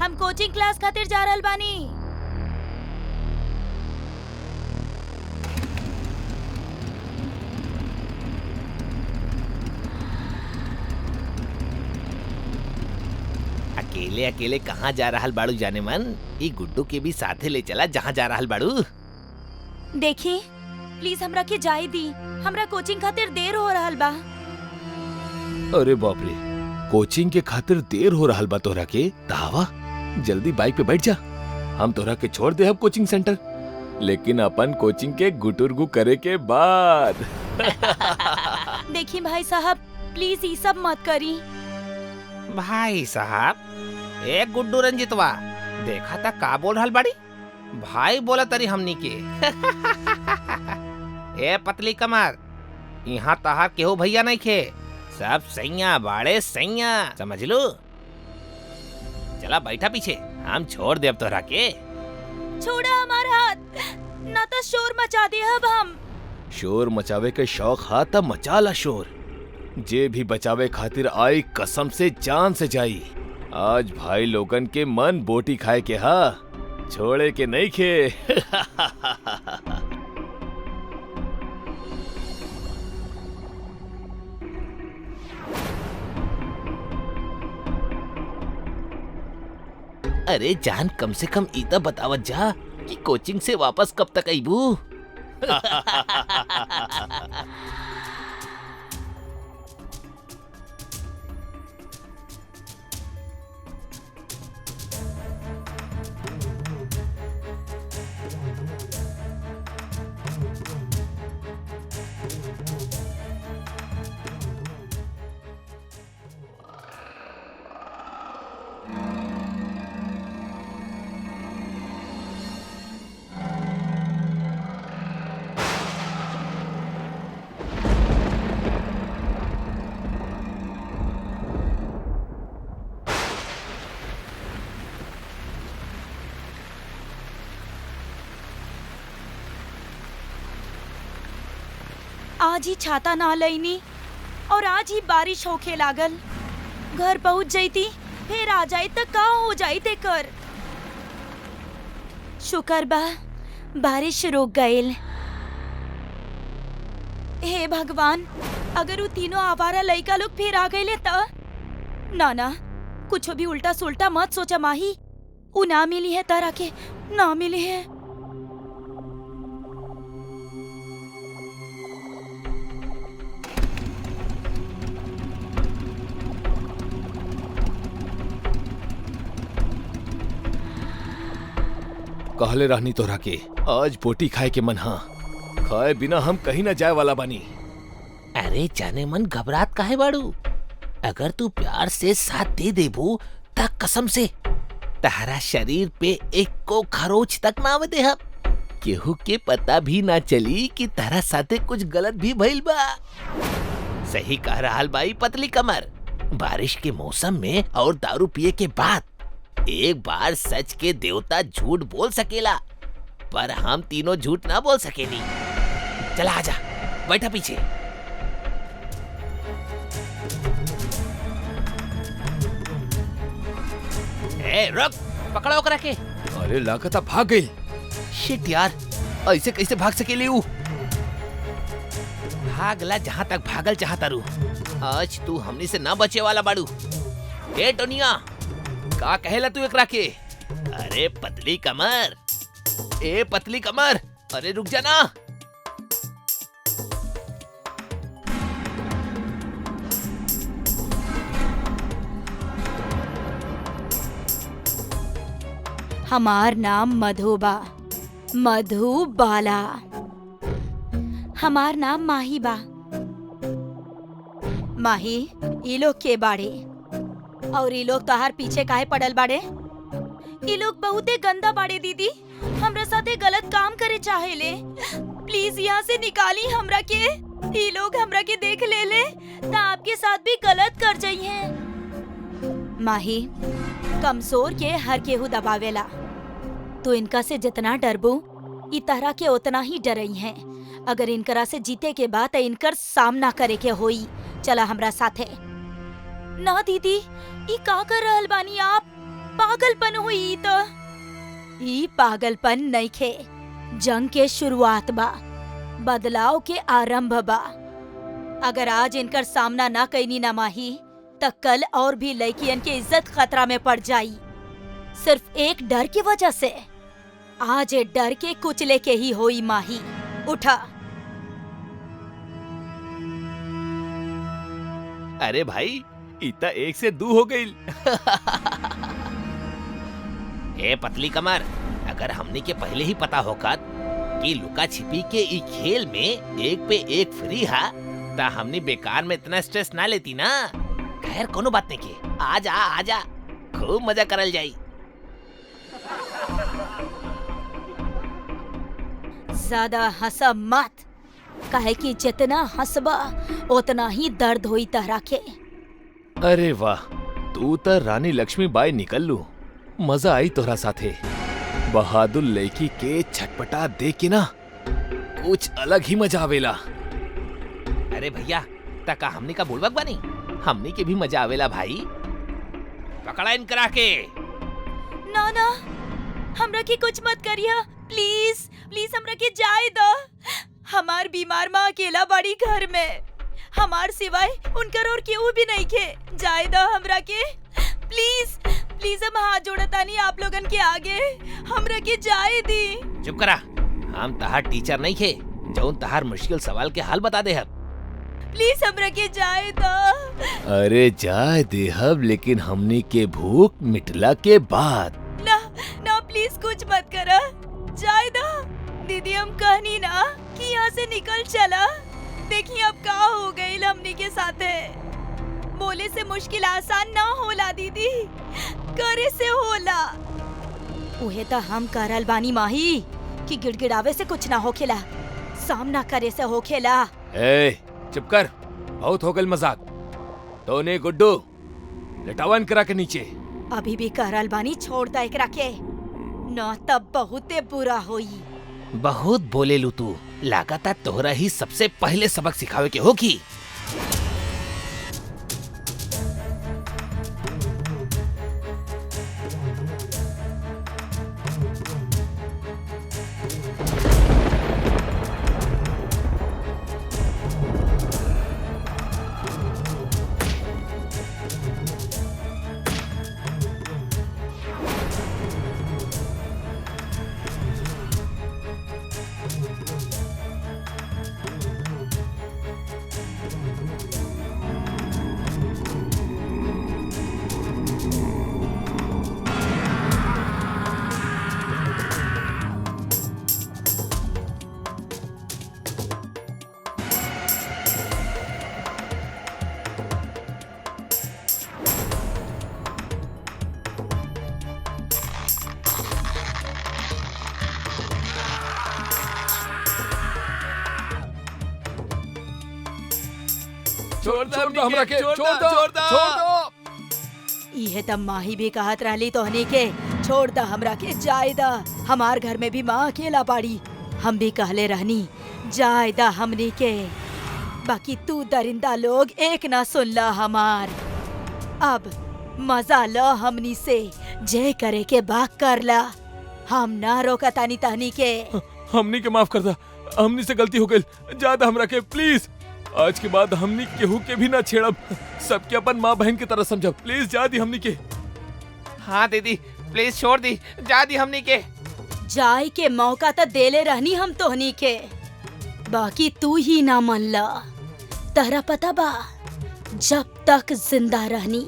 हम coaching class खातिर जा रहल बानी। अकेले अकेले कहाँ जा रहल बाड़ू जाने मन? ई गुड्डू के भी साथे ले चला जहाँ जा रहल बाड़ू। देखी प्लीज हमरा के जाए दी, हमरा कोचिंग खातिर देर हो रहल बा। अरे बाप रे, कोचिंग के खातिर देर हो रहल बा तोहरा के? तावा जल्दी बाइक पे बैठ जा, हम तोहरा के छोड़ दे अब कोचिंग सेंटर, लेकिन अपन कोचिंग के गुटुरगु करे के बाद। देखी भाई साहब प्लीज ये सब मत करी। भाई साहब, ए गुड्डू रंजितवा, देखा था का बोल रहल बाड़ी? भाई बोला तरी हमनी के। ए पतली कमर, यहाँ तहार केहू भैया नहीं खे, सब सैया बाड़े सैया, समझ लो। चला बैठा पीछे, हम छोड़ देब तोहरा के। छोड़ा हमारा हाथ, ना तो शोर मचा दे अब हम। शोर मचावे के शौक हा तब मचा ला शोर, जे भी बचावे खातिर आई कसम से जान से जाई। आज भाई लोगन के मन बोटी खाए के हा, छोड़े के नहीं खे। अरे जान, कम से कम इतना बतावत जा कि कोचिंग से वापस कब तक आईबू? आज ही छाता ना लईनी और आज ही बारिश होखे लागल। घर पहुंच जाती फिर आ जाई त का हो जाई ते कर। शुक्र बा बारिश रुक गईल। हे भगवान, अगर वो तीनों आवारा लइका लोग फिर आ गईले त? ना कुछ भी उल्टा सुल्टा मत सोचा माही, उ ना मिली है तारा के, ना मिली है। कहले रहनी तोरा के आज बोटी खाए के मन हा, खाए बिना हम कहीं न जाए वाला बानी। अरे जाने मन घबरात काहे बाड़ू? अगर तू प्यार से साथ दे देबू त कसम से तहरा शरीर पे एक को खरोच तक ना आवे देहब। केहू के पता भी ना चली कि तारा साथे कुछ गलत भी भइल बा। सही कह रहल बाई पतली कमर, बारिश के मौसम में और दारू पिए के बाद एक बार सच के देवता झूठ बोल सकेला, पर हम तीनों झूठ ना बोल सकेनी। चला आजा, बैठा पीछे। ए रुक, पकड़ो करा के। अरे लागता भाग गई। शिट यार, ऐसे कैसे भाग सकेली ऊ? भागला जहाँ तक भागल चाहता रू। आज तू हमनी से ना बचे वाला बाड़ू। ए टोनिया, का कहेला तू एकरा के? अरे पतली कमर, ए पतली कमर, अरे रुक जा ना। हमार नाम मधुबा, मधुबाला। हमार नाम माही बा। माही, ये लोग के बाड़े और ये लोग तोहार पीछे काहे पड़ल बाड़े? ये लोग बहुते गंदा बाड़े दीदी, हमरा साथे गलत काम करे चाहेले। प्लीज यहाँ से निकाली हमरा के। ये लोग हमरा के देख ले ना आपके साथ भी गलत कर जाइए। माही, कमजोर के हर केहू दबावेला, तो इनका से जितना डरबू ई तरह के उतना ही डरई हैं। अगर इनकरा से जीते के बाद इनकर सामना करे के होई। चला हमरा साथे। ना दीदी, ई का कर रहल बानी आप? पागलपन हुई तो ई पागलपन नहीं खे, जंग के शुरुआत बा, बदलाव के आरंभ बा। अगर आज इनकर सामना ना कईनी ना माही त कल और भी लड़कियन के इज्जत खतरा में पड़ जाई, सिर्फ एक डर की वजह से। आज ये डर के कुचले के ही होई माही। उठा। अरे भाई इतना एक से दू हो गई। ए पतली कमर, अगर हमने के पहले ही पता होगा कि लुका छिपी के ई खेल में एक पे एक फ्री है, ता हमने बेकार में इतना स्ट्रेस ना लेती ना। खैर कोनो बात नहीं के, आजा खूब मजा करल जाई। ज्यादा हंसा मत, काहे कि जितना हंसबा उतना ही दर्द होई तहरा के। अरे वाह, तू तो रानी लक्ष्मीबाई निकल लू। मजा आई तोरा साथे। बहादुर लड़की के छटपटा देख के ना कुछ अलग ही मजा आवेला। अरे भैया, तका हमने का बुड़बक बनी, हमने के भी मजा आवेला भाई। पकड़ा इन करा के। ना ना, हमरा के कुछ मत करिया, प्लीज प्लीज हमरा के जाए दो। हमार बीमार माँ अकेला बड़ी घर में, हमार सिवाय उनकर और केहू भी नहीं खे। जाए दो हमरा के, प्लीज प्लीज। हम हाथ जोड़तानी आप लोगन के आगे, हमरा के जाए दी। चुप करा, हम तहार टीचर नहीं खे जौन तहार मुश्किल सवाल के हल बता दे। हम प्लीज हमरा के जाए दो। अरे जाए देहब, लेकिन हमनी के भूख मिटला के बाद। ना ना, प्लीज कुछ मत करा, जाए दो। दीदी हम कहनी ना कि यहाँ से निकल चला। देखिए अब का हो गई हमनी के साथे। बोले से मुश्किल आसान ना होला दीदी, करे से होला। उहे तो हम करल बानी माही कि गिड़गिड़ावे से कुछ ना होखेला, सामना करे से होखेला। ए, चुप कर, बहुत हो गल मजाक। तोने गुड्डू लटावन करा के नीचे। अभी भी करल बानी, छोड़ दा एकरा के, ना तब बहुते बुरा होई। बहुत बोले लू तू, लागता तोहरा ही सबसे पहले सबक सिखावे के होगी। छोड़ दो हमरा के, छोड़ दो। इहे तब माही भी कहत रहली तोहनी के, छोड़ दा हमरा के, जाए दा। हमार घर में भी माँ अकेला बाड़ी, हम भी कहले रहनी जाए दा हमनी के। बाकी तू दरिंदा लोग एक ना सुन ला हमार। अब मजा लो हमनी से, जे करे के बाक कर ला, हम ना रोकतानी तहनी के। हमनी के माफ कर दा, हमनी से गलती हो गई। ज्यादा हमरा के प्लीज। आज के बाद हमनी केहू के भी ना छेड़ब, सबके अपन माँ बहन की तरह समझब। प्लीज जा दी हमनी के। हाँ दीदी प्लीज छोड़ दी, जा दी हमनी के। जाए के मौका तो देले रहनी हम तोहनी के, बाकी तू ही ना मन ला। तहरा पता बा, जब तक जिंदा रहनी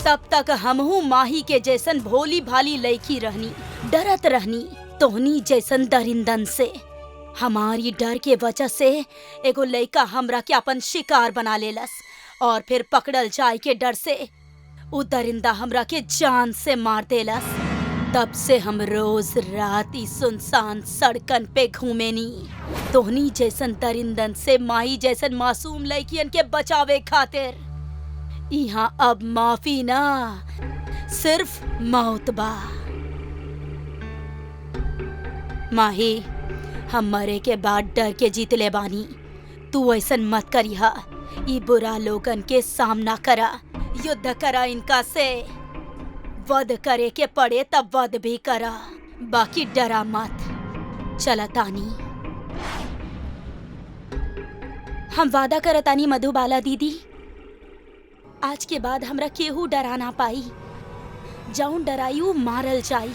तब तक हमहू माही के जैसन भोली भाली लड़की रहनी, डरत रहनी तोहनी जैसन दरिंदन से। हमारी डर के वजह से एगो लड़का हमरा के अपन शिकार बना लेलस, और फिर पकड़ल जाए के डर से उ दरिंदा हमरा के जान से मार देलस। तब से हम रोज रात ई सुनसान सड़कन पे घूमेनी, तोहनी जैसन दरिंदन से माही जैसन मासूम लड़कियन के बचावे खातिर। यहाँ अब माफी ना, सिर्फ मौत बा। माही, हम मरे के बाद डर के जीतले बानी, तू ऐसन मत करिहा। ई बुरा लोगन के सामना करा, युद्ध करा इनका से। वध करे के पड़े तब वध भी करा, बाकी डरा मत। चला तानी, हम वादा करतानी मधुबाला दीदी, आज के बाद हमरा केहू डरा ना पाई। जाऊं डराई ऊ मारल जाई।